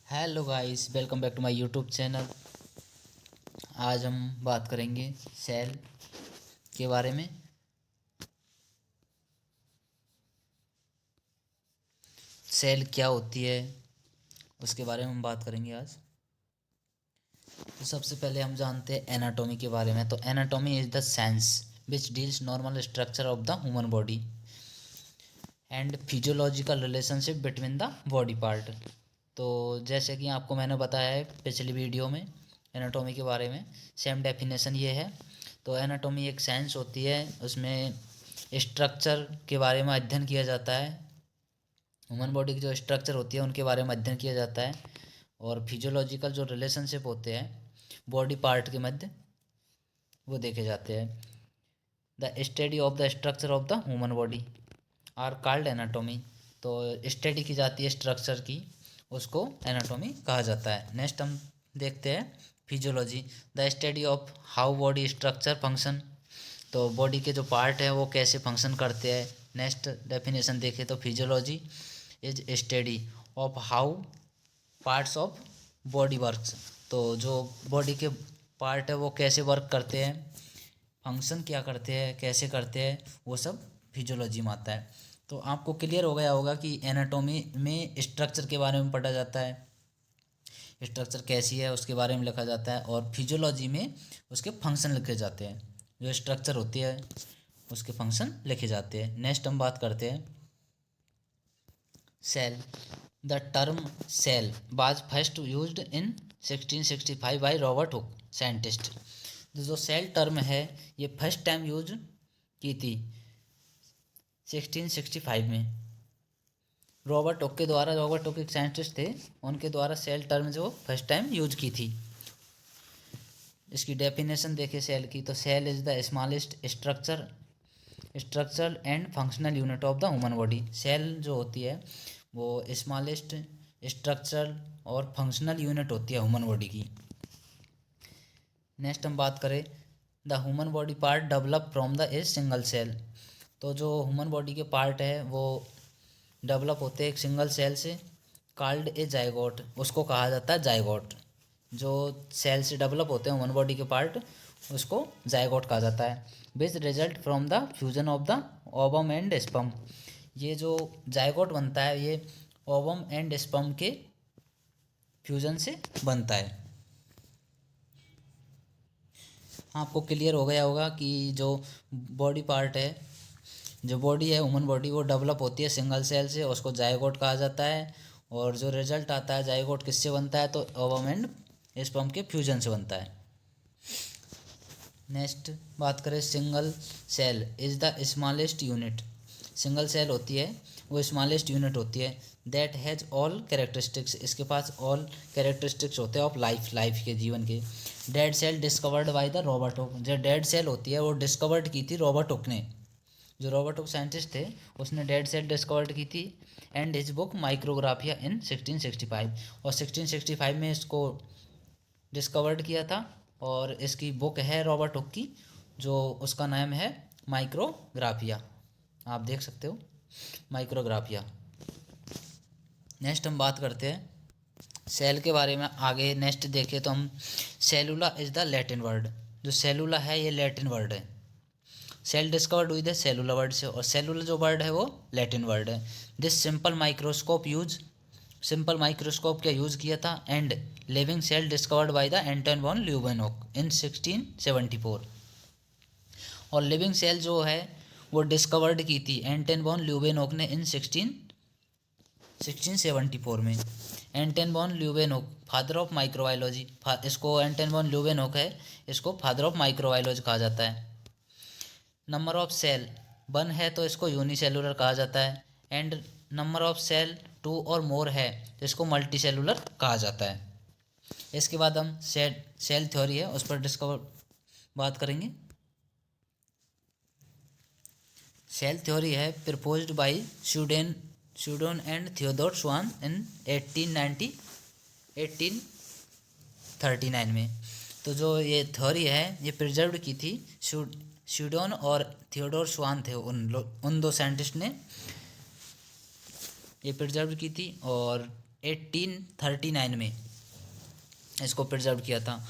Hello guys, welcome back to my YouTube channel. आज हम बात करेंगे सेल के बारे में। सेल क्या होती है उसके बारे में हम बात करेंगे आज। तो सबसे पहले हम जानते हैं एनाटॉमी के बारे में। तो anatomy is the science which deals normal structure of the human body and physiological relationship between the body part. तो जैसे कि आपको मैंने बताया है पिछली वीडियो में एनाटॉमी के बारे में, सेम डेफिनेशन ये है। तो एनाटॉमी एक साइंस होती है, उसमें स्ट्रक्चर के बारे में अध्ययन किया जाता है। ह्यूमन बॉडी की जो स्ट्रक्चर होती है उनके बारे में अध्ययन किया जाता है, और फिजियोलॉजिकल जो रिलेशनशिप होते हैं बॉडी पार्ट के मध्य वो देखे जाते हैं। The study of the structure of the human body are called anatomy. तो स्टडी की जाती है स्ट्रक्चर की, उसको एनाटॉमी कहा जाता है। नेक्स्ट हम देखते हैं physiology, the study of how body structure function. तो बॉडी के जो पार्ट हैं वो कैसे फंक्शन करते हैं। नेक्स्ट डेफिनेशन देखें तो physiology is study of how parts of body works. तो जो बॉडी के पार्ट है वो कैसे वर्क करते हैं, फंक्शन क्या करते हैं, कैसे करते हैं, वो सब फिजियोलॉजी में आता है। तो आपको क्लियर हो गया होगा कि एनाटॉमी में स्ट्रक्चर के बारे में पढ़ा जाता है, स्ट्रक्चर कैसी है उसके बारे में लिखा जाता है, और फिजियोलॉजी में उसके फंक्शन लिखे जाते हैं। जो स्ट्रक्चर होती है उसके फंक्शन लिखे जाते हैं। नेक्स्ट हम बात करते हैं cell. The term cell was first used in 1665 by Robert Hooke scientist. जो सेल टर्म है ये फर्स्ट टाइम यूज की थी 1665 में रॉबर्ट हुक के द्वारा। रॉबर्ट हुक एक साइंटिस्ट थे, उनके द्वारा सेल टर्म जो फर्स्ट टाइम यूज की थी। इसकी डेफिनेशन देखें सेल की, तो cell is the smallest structural and functional unit of the human body. Cell जो होती है वो स्मॉलेस्ट स्ट्रक्चरल और फंक्शनल यूनिट होती है ह्यूमन बॉडी की। नेक्स्ट हम बात करें the human body part develop from the a single cell. तो जो ह्यूमन बॉडी के पार्ट है वो डेवलप होते हैं एक सिंगल सेल से, कॉल्ड ए जाइगोट, उसको कहा जाता है जाइगोट। जो सेल से डेवलप होते हैं ह्यूमन बॉडी के पार्ट उसको जाइगोट कहा जाता है। Which result from the fusion of the ovum and sperm. ये जो जाइगोट बनता है ये ओवम एंड स्पर्म के फ्यूजन से बनता है। आपको क्लियर हो गया होगा कि जो बॉडी पार्ट है, जो बॉडी है ह्यूमन बॉडी, वो डेवलप होती है सिंगल सेल से, उसको जाइगोट कहा जाता है। और जो रिजल्ट आता है जाइगोट किससे बनता है, तो ओवम एंड स्पर्म के फ्यूजन से बनता है। नेक्स्ट बात करें single cell is the smallest unit. Single cell होती है वो स्मॉलेस्ट यूनिट होती है। दैट हैज़ ऑल कैरेक्टरिस्टिक्स, इसके पास ऑल कैरेक्टरिस्टिक्स होते हैं ऑफ लाइफ के जीवन के। Dead cell discovered by the Robert Hooke. जो डेड सेल होती है वो डिस्कवर्ड की थी रॉबर्ट हुक ने। जो रॉबर्ट हुक साइंटिस्ट थे उसने डेड सेल डिस्कवर्ड की थी। एंड हिज बुक माइक्रोग्राफिया इन 1665, और 1665 में इसको डिस्कवर्ड किया था। और इसकी बुक है रॉबर्ट हुक की, जो उसका नाम है माइक्रोग्राफिया। आप देख सकते हो माइक्रोग्राफिया। नेक्स्ट हम बात करते हैं सेल के बारे में आगे। नेक्स्ट देखें तो हम सेलुला इज द लैटिन वर्ड। जो सेलुला है ये लैटिन वर्ड है। सेल डिस्कवर्ड हुई थे सेलुला वर्ड से, और सेलुला जो वर्ड है वो लैटिन वर्ड है। दिस सिंपल माइक्रोस्कोप का यूज़ किया था। And living cell discovered by the Anton von Leeuwenhoek in 1674। और लिविंग सेल जो है वो डिस्कवर्ड की थी एंटन वॉन ल्यूवेनहोक ने इन 1674 में। एंटन वॉन ल्यूवेनहोक फादर ऑफ माइक्रोबायोलॉजी, इसको एंटन वॉन ल्यूवेनहोक है, इसको फादर ऑफ माइक्रोबायोलॉजी कहा जाता है। नंबर ऑफ सेल 1 है तो इसको यूनिसेलुलर कहा जाता है। एंड नंबर ऑफ सेल 2 और मोर है तो इसको मल्टी सेलुलर कहा जाता है। इसके बाद हम सेल थ्योरी है उस पर बात करेंगे। सेल थ्योरी है proposed by Sweden and Theodor Schwann in 1839 में। तो जो ये थ्योरी है ये प्रिजर्व की थी स्वीडन और थियोडोर स्वान थे, उन दो साइंटिस्ट ने ये प्रिजर्व की थी। और 1839 में इसको प्रिजर्व किया था।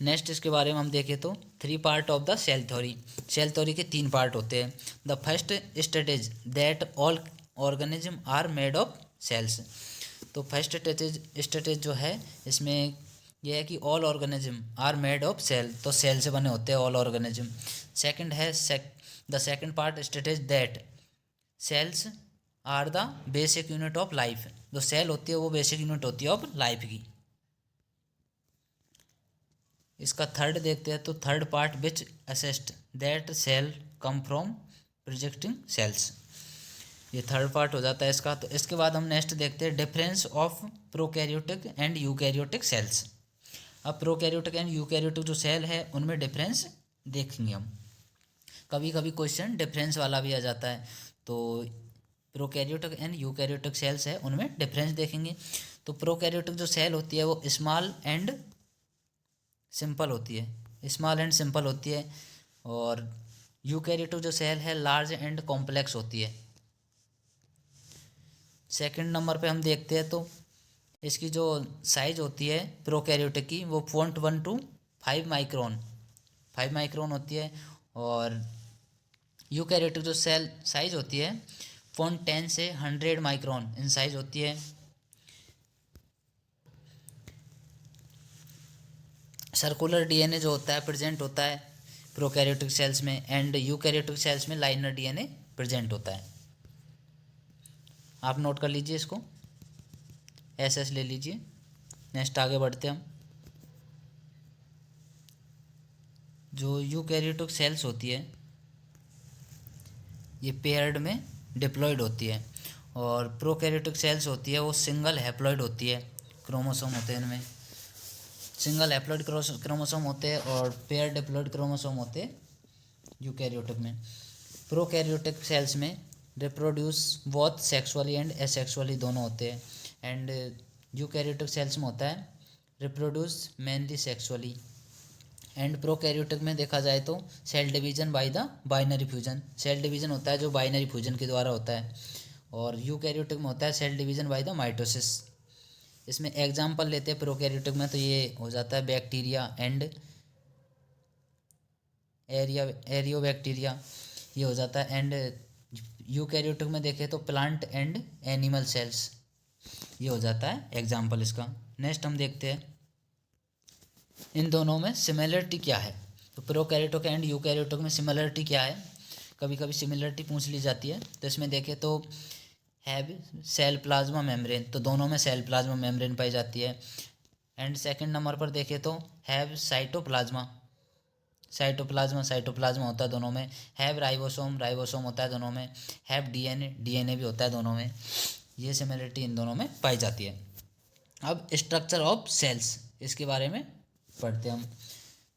नेक्स्ट इसके बारे में हम देखें तो 3 part of the cell theory. Cell theory के 3 पार्ट होते हैं। The first stage that all organism are made of cells. तो फर्स्ट स्टेज जो है इसमें यह है कि all organism are made of cell, तो सेल से बने होते हैं ऑल ऑर्गेनिज्म। सेकंड है the second part stage that cells are the basic unit of life. जो सेल होती है वो बेसिक यूनिट होती है ऑफ लाइफ की। इसका थर्ड देखते हैं तो third part which assert that cell come from projecting cells. ये थर्ड पार्ट हो जाता है इसका। तो इसके बाद हम नेक्स्ट देखते हैं difference of prokaryotic and eukaryotic sales. अब प्रोकैरियोटिक एंड यूकैरियोटिक जो सेल है उनमें डिफरेंस देखेंगे हम। कभी कभी क्वेश्चन डिफरेंस वाला भी आ जाता है। तो प्रोकैरियोटिक एंड यूकैरियोटिक सेल्स है उनमें डिफरेंस देखेंगे। तो प्रोकैरियोटिक जो सेल होती है वो स्मॉल एंड सिंपल होती है, स्मॉल एंड सिंपल होती है। और यूकैरियोटिक जो सेल है लार्ज एंड कॉम्प्लेक्स होती है। सेकंड नंबर पे हम देखते हैं तो इसकी जो साइज होती है प्रोकैरियोटिक की वो 0.1 to 5 माइक्रोन 5 माइक्रोन होती है। और यूकैरियोटिक जो सेल साइज होती है 0.10 से 100 माइक्रोन इन साइज होती है। सर्कुलर डीएनए जो होता है प्रेजेंट होता है प्रोकैरियोटिक सेल्स में, एंड यूकैरियोटिक सेल्स में लाइनर डीएनए प्रेजेंट होता है। आप नोट कर लीजिए इसको, एस ले लीजिए। नेक्स्ट आगे बढ़ते हम। जो यूकैरियोटिक सेल्स होती है ये पेयर्ड में डिप्लॉयड होती है। और प्रोकैरियोटिक सेल्स होती है वो सिंगल हैप्लॉयड होती है। क्रोमोसोम होते हैं इनमें, सिंगल हैप्लॉयड क्रोमोसोम होते हैं और पेयर डिप्लॉयड क्रोमोसोम होते हैं यूकैरियोटिक में। प्रोकैरियोटिक सेल्स में reproduce both sexually and asexually दोनों होते हैं। एंड यूकैरियोटिक सेल्स में होता है reproduce mainly sexually. And prokaryotic में देखा जाए तो cell division by the binary fusion, cell division होता है जो बाइनरी फ्यूजन के द्वारा होता है। और यूकैरियोटिक में होता है cell division by the mitosis. इसमें एग्जाम्पल लेते हैं प्रोकैरियोटिक में तो ये हो जाता है बैक्टीरिया एंड एरियोबैक्टीरिया, ये हो जाता है। एंड यूकैरियोटिक में देखें तो प्लांट एंड एनिमल सेल्स, ये हो जाता है एग्जाम्पल इसका। नेक्स्ट हम देखते हैं इन दोनों में सिमिलरिटी क्या है। तो प्रोकैरियोटिक एंड यूकैरियोटिक में सिमिलरिटी क्या है, कभी कभी सिमिलरिटी पूछ ली जाती है। तो इसमें देखें तो हैव सेल प्लाज्मा मेम्ब्रेन, तो दोनों में सेल प्लाज्मा मेम्ब्रेन पाई जाती है। एंड सेकंड नंबर पर देखें तो हैव साइटोप्लाज्मा, साइटोप्लाज्मा होता है दोनों में। हैव राइबोसोम होता है दोनों में। हैव डीएनए भी होता है दोनों में। ये सिमिलरिटी इन दोनों में पाई जाती है। अब स्ट्रक्चर ऑफ सेल्स इसके बारे में पढ़ते हैं हम।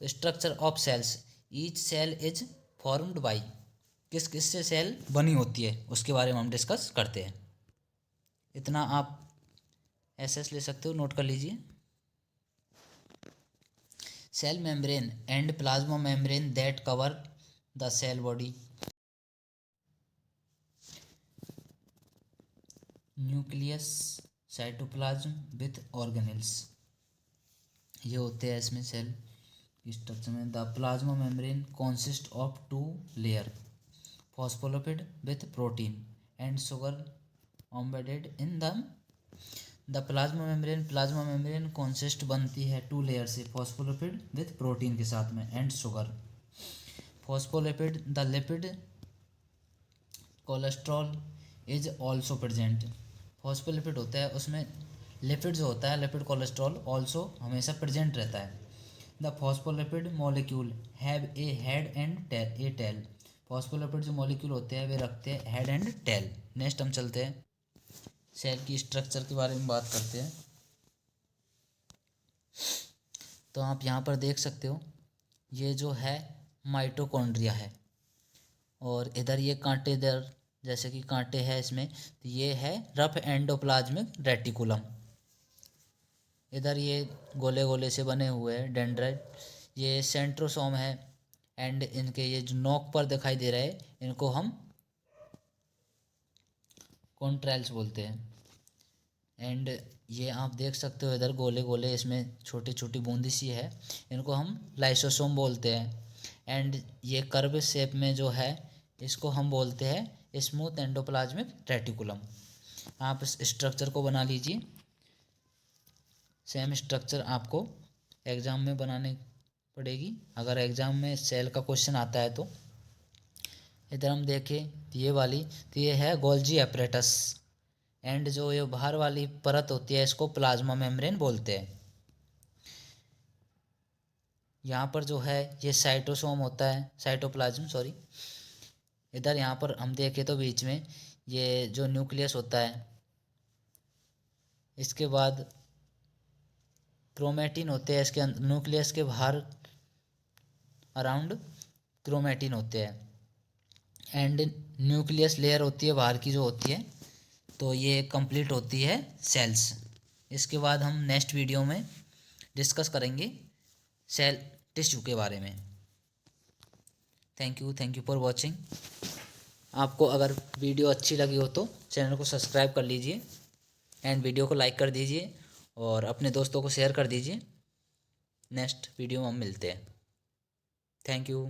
तो structure of cells, each cell is formed by, किस किस से सेल बनी होती है उसके बारे में हम डिस्कस करते हैं। इतना आप एसएस ले सकते हो, नोट कर लीजिए। Cell membrane and plasma membrane that cover the cell body. Nucleus, cytoplasm with organelles, ये होते हैं इसमें सेल स्ट्रक्चर में। The plasma membrane consist of 2 layer, phospholipid with protein and sugar embedded in the plasma membrane consist बनती है 2 layer से, phospholipid with protein के साथ में and sugar. Phospholipid the lipid cholesterol is also present, phospholipid होता है उसमें lipid जो होता है लिपिड कोलेस्ट्रॉल ऑल्सो हमेशा प्रेजेंट रहता है। The phospholipid molecule have a head and a tail, phospholipid जो मॉलिक्यूल होते हैं वे रखते हैं हेड एंड टेल। नेक्स्ट हम चलते हैं सेल की स्ट्रक्चर के बारे में बात करते हैं। तो आप यहाँ पर देख सकते हो ये जो है माइटोकॉन्ड्रिया है, और इधर ये कांटेदार जैसे कि कांटे हैं इसमें, तो ये है रफ एंडोप्लाज्मिक रेटिकुलम। इधर ये गोले गोले से बने हुए हैं डेंड्राइट, ये सेंट्रोसोम है। एंड इनके ये जो नोक पर दिखाई दे रहे हैं इनको हम कॉन्ट्रैल्स बोलते हैं। एंड ये आप देख सकते हो इधर गोले गोले इसमें छोटी छोटी बूंदी सी है, इनको हम लाइसोसोम बोलते हैं। एंड ये कर्व शेप में जो है इसको हम बोलते हैं स्मूथ एंडोप्लाज्मिक रेटिकुलम। आप इस स्ट्रक्चर को बना लीजिए। सेम स्ट्रक्चर आपको एग्ज़ाम में बनाने पड़ेगी, अगर एग्ज़ाम में सेल का क्वेश्चन आता है तो। इधर हम देखें ये वाली, तो ये है गोल्जी एपरेटस। एंड जो ये बाहर वाली परत होती है इसको प्लाज्मा मेम्ब्रेन बोलते हैं। यहाँ पर जो है ये साइटोसोम होता है, साइटोप्लाज्म सॉरी। इधर यहाँ पर हम देखें तो बीच में ये जो न्यूक्लियस होता है, इसके बाद क्रोमेटिन होते हैं इसके अंदर, न्यूक्लियस के बाहर अराउंड क्रोमेटिन होते हैं। एंड न्यूक्लियस लेयर होती है बाहर की जो होती है, तो ये कंप्लीट होती है सेल्स। इसके बाद हम नेक्स्ट वीडियो में डिस्कस करेंगे सेल टिश्यू के बारे में। Thank you for watching. आपको अगर वीडियो अच्छी लगी हो तो चैनल को सब्सक्राइब कर लीजिए एंड वीडियो को लाइक कर दीजिए और अपने दोस्तों को शेयर कर दीजिए। नेक्स्ट वीडियो में हम मिलते हैं। Thank you.